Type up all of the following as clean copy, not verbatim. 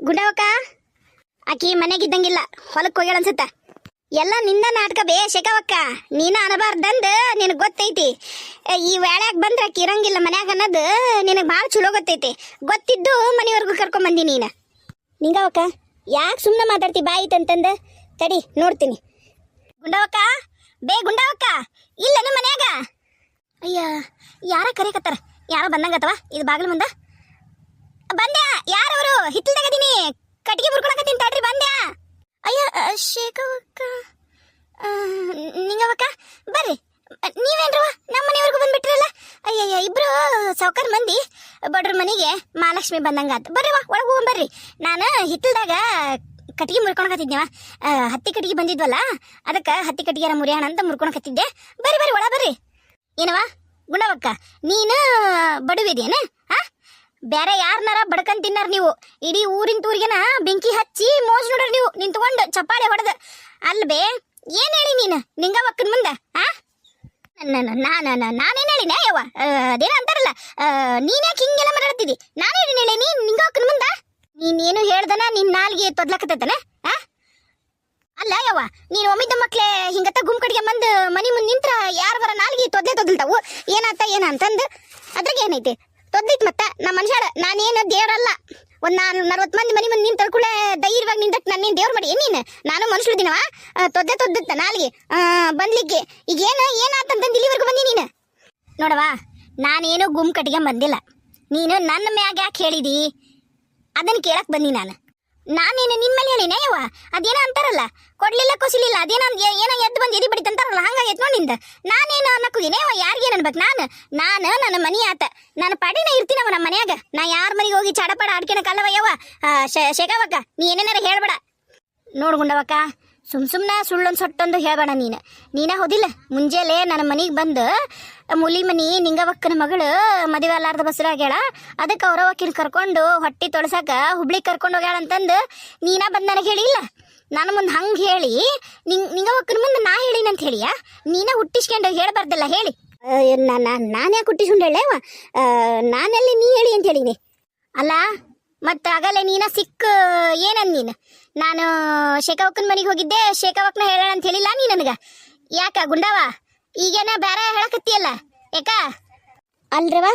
ಗುಂಡವಕ್ಕ ಆಕಿ ಮನೆಗಿದ್ದಂಗಿಲ್ಲ, ಹೊಲಕ್ಕೆ ಹೋಗ್ಯಾಳ ಅನ್ಸುತ್ತ. ಎಲ್ಲ ನಿಂದ ನಾಟಕ ಬೇ ಶೇಖವಕ್ಕ, ನೀನ ಅನಬಾರ್ದಂದು ನಿನಗೆ ಗೊತ್ತೈತಿ. ಈ ವೇಳ್ಯಾಗ ಬಂದ್ರೆ ಆಕಿ ಇರಂಗಿಲ್ಲ ಮನ್ಯಾಗ ಅನ್ನೋದು ನಿನಗೆ ಭಾಳ ಚಲೋ ಗೊತ್ತೈತಿ. ಗೊತ್ತಿದ್ದು ಮನೆವರೆಗೂ ಕರ್ಕೊಂಬಂದಿ ನೀನು. ನಿಂಗವಕ್ಕ ಯಾಕೆ ಸುಮ್ಮನೆ ಮಾತಾಡ್ತಿ ಬಾಯಿತಂತಂದು? ತಡಿ ನೋಡ್ತೀನಿ. ಗುಂಡವಕ್ಕ ಬೇ ಗುಂಡವಕ್ಕ, ಇಲ್ಲ ನಿಮ್ಮ ಮನ್ಯಾಗ? ಅಯ್ಯ ಯಾರ ಕರಿಕತ್ತಾರ, ಯಾರೋ ಬಂದಂಗತ್ತವ. ಇದು ಬಾಗಿಲು ಮುಂದ ಬಂದ್ಯಾ? ಯಾರವರು? ಹಿತ್ತಲ್ದಾಗದೀನಿ, ಕಟ್ಟಿಗೆ ಮುರ್ಕೊಳಕತ್ತೀನಿ ತಡ್ರಿ, ಬಂದ್ಯಾ? ಅಯ್ಯ ಶೇಖವಕ್ಕ, ನಿಂಗವಕ್ಕ ಬರ್ರಿ. ನೀವೇನ್ರವ ನಮ್ಮ ಮನೆವರೆಗೂ ಬಂದ್ಬಿಟ್ರಲ್ಲ? ಅಯ್ಯಯ್ಯ ಇಬ್ರು ಸಾವ್ಕಾರ ಮಂದಿ ಬಡ್ರ ಮನೆಗೆ ಮಹಾಲಕ್ಷ್ಮಿ ಬಂದಂಗಾತ. ಬರ್ರಿವ ಒಳಗೆ ಹೋಗಿ ಬರ್ರಿ. ನಾನು ಹಿತ್ತಲ್ದಾಗ ಕಟ್ಟಿಗೆ ಮುರ್ಕೊಳಕತ್ತಿದ್ನವ, ಹತ್ತಿ ಕಟ್ಟಿಗೆ ಬಂದಿದ್ವಲ್ಲ, ಅದಕ್ಕೆ ಹತ್ತಿ ಕಟ್ಟಿಗೆರ ಮುರಿಯೋಣ ಅಂತ ಮುರ್ಕೊಳಕತ್ತಿದ್ದೆ. ಬರ್ರಿ ಬರ್ರಿ ಒಳ ಬರ್ರಿ. ಏನವ ಗುಂಡವಕ್ಕ, ನೀನು ಬಡವಿದೇನ? ಬೇರೆ ಯಾರನಾರ ಬಡ್ಕಂಡ್ ತಿನ್ನಾರ ನೀವು? ಇಡೀ ಊರಿನ ತೂರಿಗೆನ ಬೆಂಕಿ ಹಚ್ಚಿ ಮೋಜ್ ನೋಡ್ರಿ ನೀವು ನಿಂತ್ಕೊಂಡು ಚಪ್ಪಾಳೆ ಹೊಡೆದ. ಅಲ್ಬೇ ಏನ್ ಹೇಳಿ ನೀನು ನಿಂಗವಕ್ಕನ ಮುಂದೆ? ನಾನೇನು ಹೇಳಿನ ಯವ್ವ? ಅದೇನ ಅಂತಾರಲ್ಲ, ನೀನ್ಯಾಕೆ ಹಿಂಗೆಲ್ಲ ಮಾತಾಡ್ತಿದ್ದಿ? ನಾನೇನು ಹೇಳಿ ನೀನ್ ನಿಂಗವಕ್ಕನ ಮುಂದೆ? ನೀನೇನು ಹೇಳ್ದನ ನಿನ್ ನಾಲ್ಗೆ ತೊದ್ಲಕತ್ತನ? ಅಲ್ಲ ಯವ್ವ, ನೀನು ಒಮ್ಮಿದ್ದ ಮಕ್ಳೆ ಹಿಂಗತ್ತ ಗುಮ್ ಕಡೆಗೆ ಬಂದು ಮನಿ ಮುಂದೆ ನಿಂತ್ರ ಯಾರವರ ನಾಲ್ಗೆ ತೊದ್ಲತಾವು. ಏನಾತ ಏನ ಅಂತಂದು ಅದ್ರಾಗ ಏನೈತಿ? ತೊದ್ದೈತ್ ಮತ್ತ ನಮ್ಮ ಮನುಷ್ಯರ. ನಾನೇನು ದೇವ್ರಲ್ಲ. ಒಂದು 40 ಮಂದಿ ಮನಿ ಮುಂದೆ ನಿಂತ ಕೂಡ ಧೈರ್ಯವಾಗಿ ನಿಂತಕ್ಕೆ ನಾನೇನು ದೇವ್ರ ಮಾಡಿ ನೀನು? ನಾನು ಮನುಷ್ಯರು ದಿನವ ತೊದ್ದಿತ್ತ ನಾಲ್ಗೆ ಬಂದ್ಲಿಕ್ಕೆ. ಈಗ ಏನಾತಂತಂದು ಇಲ್ಲಿವರೆಗೂ ಬಂದಿ ನೀನು? ನೋಡವ, ನಾನೇನು ಗುಮ್ ಕಟ್ಟಿಗೆ ಬಂದಿಲ್ಲ. ನೀನು ನನ್ನ ಮ್ಯಾಗ ಯಾಕೆ ಹೇಳಿದಿ ಅದನ್ನು ಕೇಳಕ್ ಬಂದಿ. ನಾನೇನು ನಿನ್ ಮೇಲೆ ಹೇಳಿನ ಯವ್ವ? ಅದೇನೋ ಅಂತಾರಲ್ಲ, ಕೊಡ್ಲಿಲ್ಲ ಕೊಸಿಲಿಲ್ಲ, ಅದೇನೋ ಏನೋ ಎದ್ದು ಬಂದು ಎದಿ ಬಡಿತಂತಾರಲ್ಲ, ಹಂಗಾಗಿ ಎತ್ಕೊಂಡಿಂದ ನಾನೇನು ಅನ್ನಕ್ಕೋಗಿನೇವ? ಯಾರಿಗೇನು ಅನ್ಬೇಕು? ನಾನು ನನ್ನ ಮನಿ ಆತ, ನಾನು ಪಾಡಿನ ಇರ್ತೀನವ ನಮ್ಮ ಮನ್ಯಾಗ. ನಾ ಯಾರ ಮನೆಗೆ ಹೋಗಿ ಚಾಡಪಾಡ ಆಡ್ಕೆನ ಕಲ್ಲವ ಯವ್ವ. ಶೇಖವಕ್ಕ ನೀ ಏನೇನಾರ ಹೇಳ್ಬೇಡ. ನೋಡ್ಗುಂಡವಕ್ಕ, ಸುಮ್ನೆ ಸುಳ್ಳೊಂದು ಸೊಟ್ಟೊಂದು ಹೇಳ್ಬೇಡ. ನೀನ ಹೋದಿಲ್ಲ ಮುಂಜಾನೆ ನನ್ನ ಮನೆಗೆ ಬಂದು ಮುಲಿ ಮನಿ ನಿಂಗವಕ್ಕನ ಮಗಳು ಮದುವೆ ಅಲ್ಲಾರ್ದ ಬಸ್ರಾಗ್ಯಾಳ, ಅದಕ್ಕೆ ಅವರವಕ್ಕಿನ ಕರ್ಕೊಂಡು ಹೊಟ್ಟಿ ತೊಳಸಾಕ ಹುಬ್ಳಿಗೆ ಕರ್ಕೊಂಡು ಹೋಗ್ಯಾಳ ಅಂತಂದು ನೀನ ಬಂದು ನನಗೆ ಹೇಳಿಲ್ಲ. ನಾನು ಮುಂದೆ ಹಂಗೆ ಹೇಳಿ ನಿಂಗವಕ್ಕನ ಮುಂದೆ ನಾ ಹೇಳಿನಂತ ಹೇಳಿಯಾ? ನೀನ ಹುಟ್ಟಿಸ್ಕೊಂಡು ಹೇಳ್ಬಾರ್ದಲ್ಲ ಹೇಳಿ. ನಾನು ಯಾಕೆ ಹುಟ್ಟಿಸ್ಕೊಂಡು ಹೇಳೇವ? ನಾನೆಲ್ಲಿ ನೀ ಹೇಳಿ ಅಂತ ಹೇಳಿನಿ ಅಲ್ಲ. ಮತ್ತು ಆಗಲೇ ನೀನ ಸಿಕ್ಕ ಏನಂದ ನೀನು? ನಾನು ಶೇಖವಕ್ಕನ ಮನೆಗೆ ಹೋಗಿದ್ದೆ, ಶೇಖವಕ್ಕನ ಹೇಳೋಣ ಅಂತ ಹೇಳಿಲ್ಲ ನೀ ನನಗೆ. ಯಾಕ ಗುಂಡವ ಈಗೇನ ಬೇರೆ ಹೇಳಕತ್ತಿಯಲ್ಲ ಯಾಕ? ಅಲ್ರವ,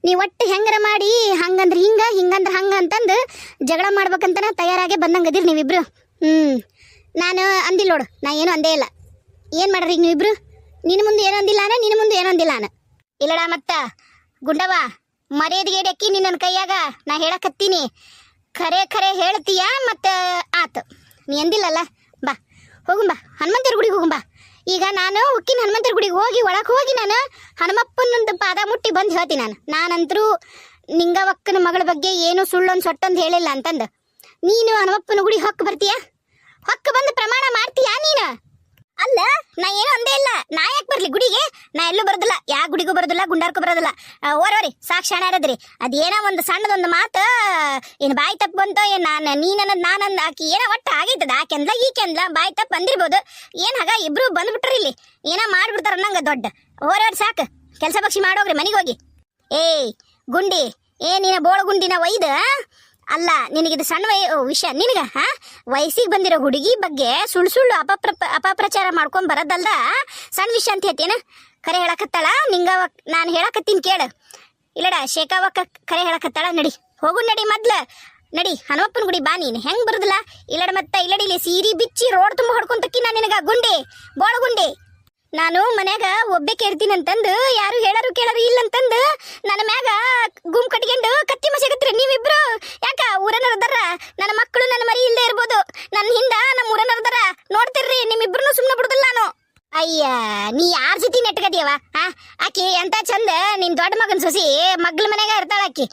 ನೀ ಒಟ್ಟು ಹೆಂಗಾರ ಮಾಡಿ ಹಂಗಂದ್ರೆ ಹಿಂಗಂದ್ರೆ ಹಂಗ ಅಂತಂದು ಜಗಳ ಮಾಡ್ಬೇಕಂತನ ತಯಾರಾಗೆ ಬಂದಂಗದಿರಿ ನೀವಿಬ್ರು. ನಾನು ಅಂದಿಲ್ಲ ನೋಡು, ನಾ ಏನು ಅಂದೇ ಇಲ್ಲ. ಏನು ಮಾಡ್ರಿ ಈಗ ನೀವಿಬ್ರು? ನಿನ್ನ ಮುಂದೆ ಏನೋ ಅಂದಿಲ್ಲ ನಿನ್ನ ಮುಂದೆ ಏನೋ ಅಂದಿಲ್ಲ ಇಲ್ಲಡ. ಮತ್ತ ಗುಂಡವ ಮರ್ಯಾದೆಗೆ ಅಕ್ಕಿ ನಿನ್ನ ಕೈಯಾಗ ನಾ ಹೇಳಕತ್ತೀನಿ. ಖರೆ ಹೇಳ್ತೀಯ ಮತ್ತೆ ಆತು. ನೀ ಅಂದಿಲ್ಲಲ್ಲ, ಬಾ ಹೋಗುಂಬಾ ಹನುಮಂತರ ಗುಡಿಗೆ ಹೋಗುಂಬಾ. ಈಗ ನಾನು ಉಕ್ಕಿನ ಹನುಮಂತರ ಗುಡಿಗೆ ಹೋಗಿ ಒಳಗೆ ಹೋಗಿ ನಾನು ಹನುಮಪ್ಪನೊಂದು ಪಾದ ಮುಟ್ಟಿ ಬಂದು ಹೇಳ್ತೀನಿ. ನಾನಂತರೂ ನಿಂಗವಕ್ಕನ ಮಗಳ ಬಗ್ಗೆ ಏನು ಸುಳ್ಳೊಂದು ಸೊಟ್ಟೊಂದು ಹೇಳಿಲ್ಲ ಅಂತಂದು. ನೀನು ಹನುಮಪ್ಪನ ಗುಡಿ ಹೊಕ್ಕ ಬರ್ತೀಯ? ಹೊಕ್ಕ ಬಂದು ಪ್ರಮಾಣ ಮಾಡ್ತೀಯಾ ನೀನು? ಅಲ್ಲ, ನಾ ಏನು ಅಂದೇ ಇಲ್ಲ. ನಾ ಯಾಕೆ ಬರ್ಲಿ ಗುಡಿಗೆ? ನಾ ಎಲ್ಲೂ ಬರೋದಿಲ್ಲ, ಯಾವ ಗುಡಿಗೂ ಬರೋದಿಲ್ಲ, ಗುಂಡಾರ್ಗೂ ಬರೋದಿಲ್ಲ. ಓರಿ ಸಾಕ್ಷಿ ಹಣ ಇರದ್ರಿ. ಅದೇನೋ ಒಂದು ಸಣ್ಣದೊಂದು ಮಾತು ಏನು ಬಾಯಿ ತಪ್ಪು ಬಂತೋ ಏನು? ನಾನಂದು ಆಕಿ ಏನೋ ಒಟ್ಟು ಆಗೈತದ. ಆಕೆಂದ್ಲ ಈಕೆಂದ್ಲ ಬಾಯಿ ತಪ್ಪು ಬಂದಿರ್ಬೋದು. ಏನು ಹಾಗ ಇಬ್ರು ಬಂದ್ಬಿಟ್ರಿ ಇಲ್ಲಿ ಏನೋ ಮಾಡ್ಬಿಡ್ತಾರ ನಂಗೆ ದೊಡ್ಡ. ಓರಿ ಸಾಕು, ಕೆಲಸ ಪಕ್ಷಿ ಮಾಡೋಗ್ರಿ ಮನೆಗೆ ಹೋಗಿ. ಏಯ್ ಗುಂಡಿ, ನೀನ ಬೋಳ ಗುಂಡಿನ ಒಯ್ದ ಅಲ್ಲ. ನಿನಗಿದು ಸಣ್ಣ ವಿಷಯ ನಿನಗ? ವಯಸ್ಸಿಗೆ ಬಂದಿರೋ ಹುಡುಗಿ ಬಗ್ಗೆ ಸುಳ್ಳು ಅಪಪ್ರಚಾರ ಮಾಡ್ಕೊಂಡ್ ಬರೋದಲ್ದ ಸಣ್ಣ ವಿಷಯ ಅಂತ ಹೇಳ್ತೇನ? ಕರೆ ಹೇಳಕತ್ತಾಳ ನಿಂಗವಕ್ಕ, ನಾನು ಹೇಳಕತ್ತೀನಿ ಕೇಳು. ಇಲ್ಲಡ ಶೇಖವಕ್ಕ ಕರೆ ಹೇಳಕತ್ತಾಳ. ನಡಿ ಹೋಗು, ನಡಿ ಮೊದ್ಲು ನಡಿ ಹನುಮಪ್ಪನ ಗುಡಿ ಬಾ. ನೀನು ಹೆಂಗ್ ಬರುದಿಲ್ಲ? ಇಲ್ಲಡ ಮತ್ತೆ ಇಲ್ಲಡಿ ಇಲ್ಲಿ ಸೀರಿ ಬಿಚ್ಚಿ ರೋಡ್ ತುಂಬ ಹೊಡ್ಕೊಂತಕ್ಕಿ ನಾನು ನಿನಗ ಗುಂಡಿ, ಬೋಳ ಗುಂಡಿ. ನಾನು ಮನ್ಯಾಗ ಒಬ್ಬಕ್ಕೆ ಇರ್ತೀನಿ ಅಂತಂದು ಯಾರು ಹೇಳರು ಕೇಳರು ಇಲ್ಲಂತಂದು ನನ್ನ ಮ್ಯಾಗ ಗುಮ್ ಕಟ್ಕೊಂಡು ಕತ್ತಿ ಮಸೆಗತ್ತೀರಿ ನೀವಿಬ್ರು. ಯಾಕ ಊರನರ್ದಾರ ನನ್ನ ಮಕ್ಕಳು ನನ್ನ ಮರಿ ಇಲ್ಲದೆ ಇರ್ಬೋದು, ನನ್ನ ಹಿಂದ ನಮ್ಮ ಊರನರ್ದಾರ ನೋಡ್ತಿರ್ರಿ. ನಿಮ್ಮಿಬ್ರು ಸುಮ್ಮನೆ ಬಿಡುದಿಲ್ಲ ನಾನು. ಅಯ್ಯ ನೀ ಯಾರ ಜೊತೆ ನೆಟ್ಕದಿಯವ? ಆಕಿ ಎಂತ ಚಂದ ನಿನ್ ದೊಡ್ಡ ಮಗನ ಸೊಸಿ ಮಗ್ಳ ಮನೆಗ ಇರ್ತಾಳ ಆಕಿ.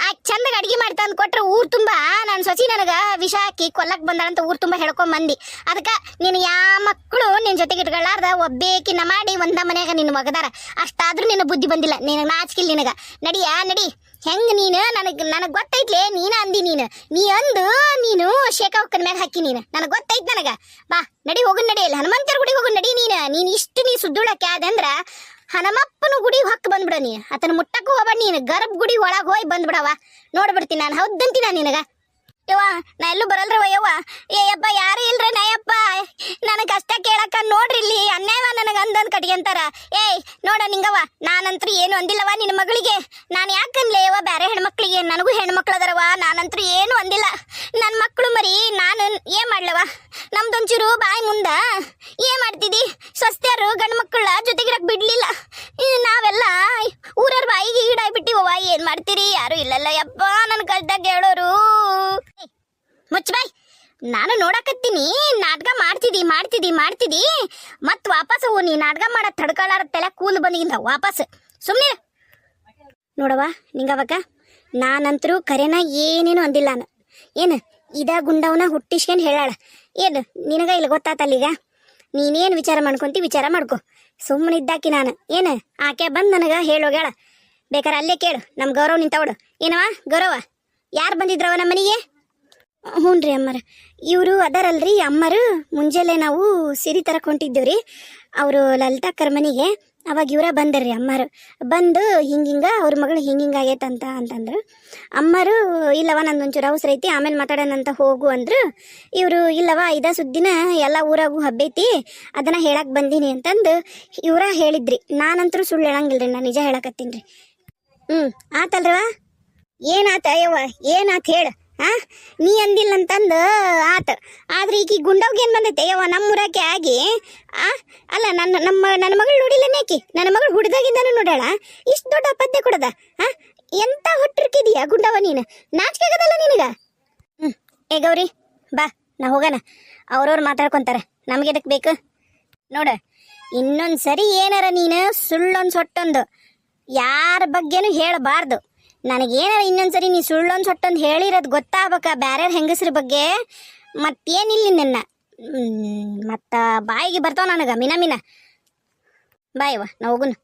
ಆಕಿ ಚಂದಾಗ ಅಡಿಗೆ ಮಾಡ್ತಾ ಅಂದ್ ಕೊಟ್ರೆ ಊರ್ ತುಂಬಾ ನನ್ನ ಸೊಸಿ ನನಗ ವಿಷ ಹಾಕಿ ಕೊಲ್ಲಕ್ ಬಂದಾಳಂತ ಊರ್ ತುಂಬಾ ಹೇಳ್ಕೊಂಡ್ ಬಂದಿ. ಅದಕ್ಕ ನೀನು ಯಾವ ಮಕ್ಕಳು ನಿನ್ ಜೊತೆಗೆ ಇಟ್ಕೊಳ್ಳಾರ್ದ ಒಬ್ಬೇಕಿನ್ನ ಮಾಡಿ ಒಂದ ಮನ್ಯಾಗ ನಿನ್ನ ಮಗದಾರ. ಅಷ್ಟಾದ್ರೂ ನಿನ್ನ ಬುದ್ಧಿ ಬಂದಿಲ್ಲ, ನಿನಗ ನಾಚಿಕಿಲ್ ನಿನಗ. ನಡಿಯಾ ನಡಿ. ಹೆಂಗ್ ನೀನು ನನಗ್ ಗೊತ್ತೈತ್ಲೆ, ನೀನ ಅಂದಿ. ನೀ ಅಂದು ನೀನು ಶೇಖವಕ್ಕನ ಮ್ಯಾಗ ಹಾಕಿ ನನಗ್ ಗೊತ್ತೈತ್ ನನಗ. ಬಾ ನಡಿ, ಹೋಗು ನಡಿ. ಅಲ್ಲಿ ಹನುಮಂತರ ಗುಡಿಗೆ ಹೋಗು ನಡಿ. ನೀನ್ ಇಷ್ಟು ನೀ ಸುದ್ದುಳಕ್ಕೆ ಆದಂದ್ರ ಹನುಮಪ್ಪನ ಗುಡಿ ಹೊಕ್ಕ ಬಂದ್ಬಿಡ. ನೀ ಆತನ ಮುಟ್ಟಕ್ಕೂ ಹೋಗ್ಬೇಡ. ನೀನು ಗರ್ಭ ಗುಡಿ ಒಳಗೆ ಹೋಗಿ ಬಂದ್ಬಿಡವ. ನೋಡ್ಬಿಡ್ತೀನಿ ನಾನು, ಹೌದಂತೀನಿ ನಿನಗ. ಯವ್ವ ನಾ ಎಲ್ಲೂ ಬರಲ್ರವ ಯವ್ವ. ಯಪ್ಪ ಯಾರು ಇಲ್ರ ನಯಪ್ಪ, ನನಗೆ ಕಷ್ಟ ಕೇಳಕ್ಕ ನೋಡ್ರಿ ಇಲ್ಲಿ ಅನ್ಯಾಯವ ನನಗೆ ಅಂದಂದ್ ಕಟ್ಕೊಂತಾರ. ನೋಡ ನಿಂಗವ್ವ, ನಾನಂತ್ರು ಏನು ಅಂದಿಲ್ಲವ ನಿನ್ನ ಮಗಳಿಗೆ. ನಾನು ಯಾಕನ್ಲೇ ಯವ್ವ ಬೇರೆ ಹೆಣ್ಮಕ್ಳಿಗೆ, ನನಗೂ ಹೆಣ್ಮಕ್ಳು ಅದರವ, ನಾನಂತ್ರು ಏನು ಅಂದಿಲ್ಲ. ನನ್ನ ಮಕ್ಕಳು ಮರಿ ನಾನು ಏನ್ ಮಾಡ್ಲವ, ನಮ್ದೊಂಚೂರು ಬಾಯಿ ಮುಂದ ಏನ್ ಮಾಡ್ತಿದ್ದಿ, ಸ್ವಸ್ಥರು ಗಂಡು ಮಕ್ಕಳ ಜೊತೆಗಿರಕ್ ಬಿಡ್ಲಿಲ್ಲ. ನಾವೆಲ್ಲ ಊರವ್ರ ಬಾಯಿಗೆ ಈಡಾಗ್ಬಿಟ್ಟಿವವ, ಏನ್ ಮಾಡ್ತೀರಿ, ಯಾರು ಇಲ್ಲಲ್ಲ ಯಪ್ಪ ನನ್ ಕಳ್ದಾಗ ಹೇಳೋರು. ಮುಚ್ಚ ಬಾಯ್, ನಾನು ನೋಡಕತ್ತೀನಿ ನಾಟಕ ಮಾಡ್ತಿದ್ದಿ ಮತ್ ವಾಪಸ್ ನೀ ನಾಟಕ ಮಾಡೋ ತಡ್ಕೊಳ್ಳಾರತ್ತೆಲ್ಲ ಕೂಲ್ ಬಂದಿಗಿಂದ ವಾಪಸ್ ಸುಮ್ಮನೆ ನೋಡವ. ನಿಂಗವಕ್ಕ ನಾನಂತರೂ ಕರೆನ ಏನೇನು ಅಂದಿಲ್ಲ. ನಾನು ಏನು ಇದ ಗುಂಡವನ ಹುಟ್ಟಿಸ್ಕೊಂಡು ಹೇಳಾಳ ಏನು ನಿನಗ ಇಲ್ಲಿ ಗೊತ್ತಾತಲ್ಲೀಗ. ನೀನೇನು ವಿಚಾರ ಮಾಡ್ಕೊಂತಿ ವಿಚಾರ ಮಾಡ್ಕೊ, ಸುಮ್ಮನೆ ಇದ್ದಾಕಿ ನಾನು. ಏನು ಆಕೆ ಬಂದು ನನಗೆ ಹೇಳೋಗ್ಯಾಳ, ಬೇಕಾರೆ ಅಲ್ಲೇ ಕೇಳು. ನಮ್ಮ ಗೌರವ ನಿಂತವಡು. ಏನವ ಗೌರವ, ಯಾರು ಬಂದಿದ್ರವ ನಮ್ಮ ಮನೆಗೆ? ಹ್ಞೂ ರೀ ಅಮ್ಮರ, ಇವರು ಅದಾರಲ್ರಿ ಅಮ್ಮರು. ಮುಂಜಾನೆ ನಾವು ಸಿರಿ ತರಕ್ಕೆ ಹೊಂಟಿದ್ದೀವ್ರಿ ಅವರು ಲಲಿತಾಕ್ಕರ ಮನೆಗೆ. ಅವಾಗ ಇವರ ಬಂದರ್ರಿ ಅಮ್ಮರು. ಬಂದು ಹಿಂಗಿಂಗ ಅವ್ರ ಮಗಳು ಹಿಂಗಿಂಗಾಗೈತಂತ ಅಂತಂದ್ರು. ಅಮ್ಮರು ಇಲ್ಲವ ನಂದೊಂಚೂರು ಅವಸರ ಐತಿ ಆಮೇಲೆ ಮಾತಾಡೋಣಂತ ಹೋಗು ಅಂದ್ರು. ಇವರು ಇಲ್ಲವ ಇದ ಸುದ್ದಿನ ಎಲ್ಲ ಊರಾಗೂ ಹಬ್ಬೈತಿ ಅದನ್ನ ಹೇಳಕ್ ಬಂದೀನಿ ಅಂತಂದು ಇವರ ಹೇಳಿದ್ರಿ. ನಾನಂತರೂ ಸುಳ್ಳು ಹೇಳಂಗಿಲ್ರಿ, ನಾನು ನಿಜ ಹೇಳಕತ್ತೀನಿ ರೀ. ಆತಲ್ರವ, ಏನಾತ ಯವ್ವ, ಏನಾತ ಹೇಳು. ನೀ ಅಂದಿಲ್ಲ ಅಂತಂದು ಆತ. ಆದ್ರೆ ಈಗ ಗುಂಡವ್ಗೆ ಏನು ಬಂದೈತೆ ಯವ್ವ ನಮ್ಮೂರಾಕೆ ಆಗಿ. ಅಲ್ಲ ನನ್ನ ಮಗಳು ನೋಡಿಲ್ಲ ನೇಕಿ, ನನ್ನ ಮಗಳು ಹುಡ್ದಾಗಿಂದನೂ ನೋಡ್ಯಾಳ. ಇಷ್ಟು ದೊಡ್ಡ ಅಪತ್ಯ ಕೊಡದ. ಎಂತ ಹೊಟ್ಟಿರ್ಕಿದೀಯ ಗುಂಡವ ನೀನು, ನಾಚಿಕೆ ಆಗದಲ್ಲ ನಿನಗ. ಏ ಗೌರಿ ಬಾ, ನಾ ಹೋಗೋಣ. ಅವ್ರವ್ರು ಮಾತಾಡ್ಕೊಂತಾರೆ, ನಮ್ಗೆ ಎದಕ್ಕೆ ಬೇಕು ನೋಡ. ಇನ್ನೊಂದು ಸರಿ ಏನಾರ ನೀನು ಸುಳ್ಳೊಂದು ಸೊಟ್ಟೊಂದು ಯಾರ ಬಗ್ಗೆನೂ ಹೇಳಬಾರ್ದು. ನನಗೇನಾರ ಇನ್ನೊಂದ್ಸರಿ ನೀ ಸುಳ್ಳೊಂದು ಸೊಟ್ಟೊಂದು ಹೇಳಿರೋದು ಗೊತ್ತಾಗಬೇಕ ಬೇರೆ ಹೆಂಗಸ್ರ ಬಗ್ಗೆ. ಮತ್ತೇನಿಲ್ಲ ನಿನ್ನ ಮತ್ತು ಬಾಯಿಗೆ ಬರ್ತಾವ ನನಗೆ ಮಿನ ಬಾಯವ್ವ ನಾ ಹೋಗುನು.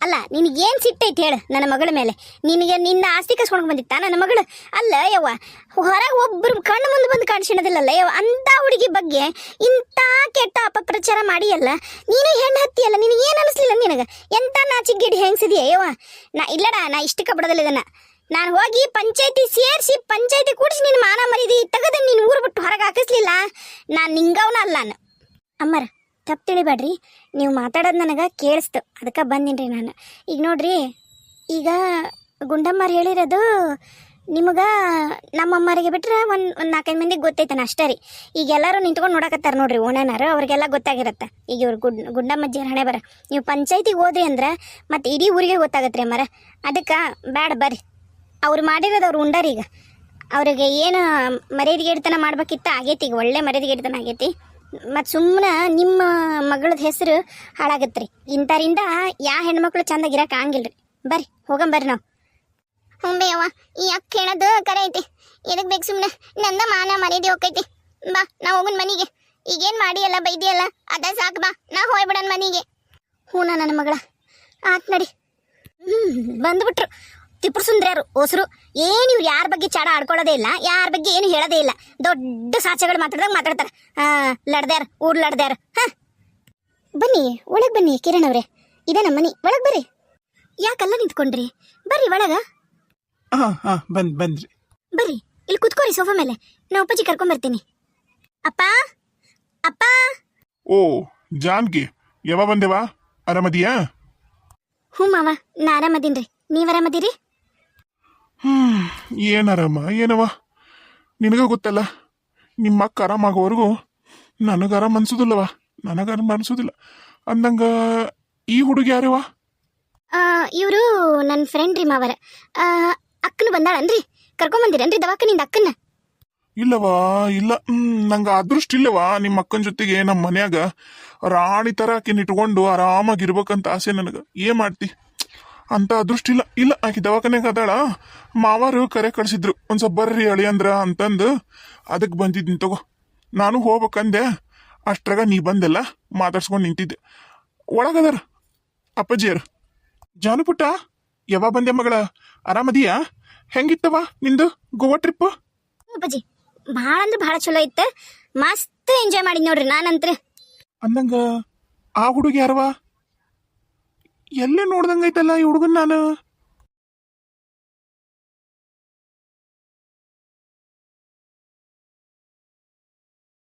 ಅಲ್ಲ ನಿನಗೇನು ಸಿಟ್ಟೈತಿ ಹೇಳು ನನ್ನ ಮಗಳ ಮೇಲೆ. ನಿನಗೆ ನಿನ್ನ ಆಸ್ತಿ ಕಸ್ಕೊಂಡು ಬಂದಿತ್ತ ನನ್ನ ಮಗಳು? ಅಲ್ಲ ಯವ್ವ, ಹೊರಗೆ ಒಬ್ಬರು ಕಣ್ಣು ಮುಂದೆ ಬಂದು ಕಾಣಿಸಿಣದಿಲ್ಲಲ್ಲ ಯವ್ವ. ಅಂಥ ಹುಡುಗಿ ಬಗ್ಗೆ ಇಂಥ ಕೆಟ್ಟ ಅಪಪ್ರಚಾರ ಮಾಡಿಯಲ್ಲ ನೀನು. ಹೆಣ್ಣು ಹತ್ತಿಯಲ್ಲ, ನಿನಗೇನು ಅನಿಸ್ಲಿಲ್ಲ ನಿನಗೆ? ಎಂಥ ನಾಚಿಗಿಡಿ ಹೆಂಗ್ಸಿದೆಯಾ ಯವ್ವ. ಇಲ್ಲಡ ನಾ ಇಷ್ಟಕ್ಕೆ ಬಿಡೋದಿಲ್ಲ ಇದನ್ನು. ನಾನು ಹೋಗಿ ಪಂಚಾಯತಿ ಸೇರಿಸಿ ಪಂಚಾಯತಿ ಕೂಡಿಸಿ ನಿನ್ನ ಮಾನ ಮರಿದಿ ತೆಗೆದು ನೀನು ಊರು ಬಿಟ್ಟು ಹೊರಗೆ ಹಾಕಿಸ್ಲಿಲ್ಲ, ನಾನು ನಿಂಗವನ ಅಲ್ಲ. ನಾನು ಅಮ್ಮರ ತಪ್ಪು ತಿಳಿಬೇಡ್ರಿ, ನೀವು ಮಾತಾಡೋದು ನನಗೆ ಕೇಳಿಸ್ತು, ಅದಕ್ಕೆ ಬಂದಿನಿ ನಾನು. ಈಗ ನೋಡ್ರಿ, ಈಗ ಗುಂಡಮ್ಮರು ಹೇಳಿರೋದು ನಿಮಗೆ ನಮ್ಮಮ್ಮರಿಗೆ ಬಿಟ್ಟರೆ ಒಂದು 4-5 ಮಂದಿಗೆ ಗೊತ್ತೈತಾನೆ ಅಷ್ಟೇ ರೀ. ಈಗ ಎಲ್ಲರೂ ನಿಂತ್ಕೊಂಡು ನೋಡಕತ್ತಾರೆ ನೋಡ್ರಿ ಓಣನಾರು, ಅವ್ರಿಗೆಲ್ಲ ಗೊತ್ತಾಗಿರುತ್ತೆ. ಈಗ ಇವ್ರು ಗುಂಡಮ್ಮಜ್ಜಿಯರ ಹಣೆ ಬರ. ನೀವು ಪಂಚಾಯತಿಗೆ ಹೋದ್ರಿ ಅಂದ್ರೆ ಮತ್ತು ಇಡೀ ಊರಿಗೆ ಗೊತ್ತಾಗತ್ತೆ ರೀ ಅಮ್ಮರ. ಅದಕ್ಕೆ ಬೇಡ ಬರ್ರಿ, ಅವ್ರು ಮಾಡಿರೋದು ಅವ್ರು ಉಂಡಾರಿ. ಈಗ ಅವ್ರಿಗೆ ಏನು ಮರ್ಯಾದೆಗೇಡ್ತನ ಮಾಡ್ಬೇಕಿತ್ತ ಆಗೈತಿ, ಈಗ ಒಳ್ಳೆ ಮರ್ಯಾದೆಗೇಡ್ತನ ಆಗೈತಿ. ಮತ್ತು ಸುಮ್ಮನೆ ನಿಮ್ಮ ಮಗಳದ ಹೆಸರು ಹಾಳಾಗತ್ತೆ ರೀ. ಇಂಥರಿಂದ ಯಾವ ಹೆಣ್ಮಕ್ಳು ಚಂದಾಗಿರಕ್ಕೆ ಆಗಂಗಿಲ್ಲ ರೀ. ಬರ್ರಿ ಹೋಗಂಬರ್ರಿ ನಾವು. ಹ್ಞೂ ಯವ್ವ, ಈ ಅಕ್ಕ ಹೇಳೋದು ಕರೆ ಐತಿ. ಎದಕ್ಕೆ ಬೇಕು ಸುಮ್ಮನೆ, ನನ್ನ ಮಾನ ಮರ್ಯಾದೆ ಹೋಗೈತಿ. ಬಾ ನಾ ಹೋಗೋಣ ಮನೆಗೆ. ಈಗೇನು ಮಾಡಿಯಲ್ಲ ಬೈದಿಯಲ್ಲ ಅದ ಸಾಕು, ಬಾ ನಾ ಹೋಗ್ಬಿಡೋಣ ಮನೆಗೆ. ಹ್ಞೂ ನನ್ನ ಮಗಳ ಆತ್ ನಡಿ. ಬಂದುಬಿಟ್ರು ತ್ರಿಪುರ ಸುಂದರಿಯರು ಹೊಸರು. ಏನು ಇವ್ರು ಯಾರ ಬಗ್ಗೆ ಚಾಡ ಆಡ್ಕೊಳ್ಳೋದೇ ಇಲ್ಲ, ಯಾರ ಬಗ್ಗೆ ಏನು ಹೇಳೋದೇ ಇಲ್ಲ. ದೊಡ್ಡ ಸಾಚೆಗಳು ಮಾತಾಡ್ತಾರೆ. ಲಡ್ದ್ಯಾರ ಊರ್ ಲಡ್ದ್ಯಾರ. ಬನ್ನಿ ಒಳಗೆ ಬನ್ನಿ ಕಿರಣ್ ಅವ್ರೆ, ಇದೇ ನಮ್ಮ ಮನೆ, ಒಳಗೆ ಬರ್ರಿ. ಯಾಕಲ್ಲ ನಿಂತ್ಕೊಂಡ್ರಿ, ಬರ್ರಿ ಒಳಗ. ಬಂದ್ರಿ ಬರ್ರಿ, ಇಲ್ಲಿ ಕುತ್ಕೋರಿ ಸೋಫಾ ಮೇಲೆ, ನಾ ಅಪ್ಪಾಜಿ ಕರ್ಕೊಂಬರ್ತೀನಿ. ಅಪ್ಪ ಅಪ್ಪ. ಓ ಜಾನ್ಕಿ, ಯಾವ ಬಂದೇವಾ? ಆರಾಮದಿಯಾ? ಹ್ಞೂ ಮಾವ, ನಾ ಆರಾಮದೀನ್ರಿ, ನೀವು ಆರಾಮದಿರಿ? ಏನಾರಮ್ಮ ಏನವ, ನಿನಗ ಗೊತ್ತಲ್ಲ, ನಿಮ್ಮ ಅಕ್ಕ ಆರಾಮಾಗೋವರೆಗೂ ನನಗೆ ಆರಾಮ ಅನ್ಸೋದಿಲ್ಲವ, ನನಗೆ ಆರಾಮ ಅನ್ಸೋದಿಲ್ಲ ಅಂದಂಗ. ಈ ಹುಡುಗಿ ಯಾರವ? ಇವರು ನನ್ನ ಫ್ರೆಂಡ್ ರೀ ಮಾವರ. ಅಕ್ಕನು ಬಂದಾಳನ್ರಿ, ಕರ್ಕೊಂಬಂದಿರೇನ್ರಿ ದವಾಖಾನಿಂದ ಅಕ್ಕನ್ನ? ಇಲ್ಲವಾ, ಇಲ್ಲ, ನಂಗೆ ಅದೃಷ್ಟ ಇಲ್ಲವಾ ನಿಮ್ಮ ಅಕ್ಕನ ಜೊತೆಗೆ ನಮ್ಮ ಮನ್ಯಾಗ ರಾಣಿ ಥರ ಆಕಿನ ಇಟ್ಕೊಂಡು ಆರಾಮಾಗಿರ್ಬೇಕಂತ ಆಸೆ ನನಗೆ. ಏನ್ ಮಾಡ್ತಿ, ಅಂತ ಅದೃಷ್ಟ ಇಲ್ಲ. ಆಕಿ ದವಾಖಾನೆಗೆ ಅದಾಳ. ಮಾವಾರು ಕರೆ ಕಳಿಸಿದ್ರು ಒಂದು ಸ್ವಲ್ಪ ಬರ್ರಿ ಅಳಿ ಅಂದ್ರ ಅಂತಂದು, ಅದಕ್ಕೆ ಬಂದಿದ್ದೀನಿ ತಗೋ. ನಾನು ಹೋಗ್ಬೇಕಂದೆ, ಅಷ್ಟ್ರಾಗ ನೀ ಬಂದೆಲ್ಲ ಮಾತಾಡ್ಸ್ಕೊಂಡು ನಿಂತಿದ್ದೆ. ಒಳಗದಾರ ಅಪ್ಪಾಜಿಯರು. ಜಾನುಪುಟ್ಟ, ಯಾವಾಗ ಬಂದೆ ಮಗಳ? ಆರಾಮದಿಯಾ? ಹೆಂಗಿತ್ತವ ನಿಂದು ಗೋವಾ ಟ್ರಿಪ್? ಅಪ್ಪಾಜಿ ಭಾಳ ಅಂದ್ರೆ ಭಾಳ ಚಲೋ ಇತ್ತು, ಮಸ್ತ್ ಎಂಜಾಯ್ ಮಾಡಿ ನೋಡ್ರಿ ನಾನಂತ್ರ. ಅಂದಂಗ ಆ ಹುಡುಗಿ ಯಾರವ? ಎಲ್ಲೇ ನೋಡ್ದಂಗೈತಲ್ಲ ಈ ಹುಡುಗನ್ ನಾನು.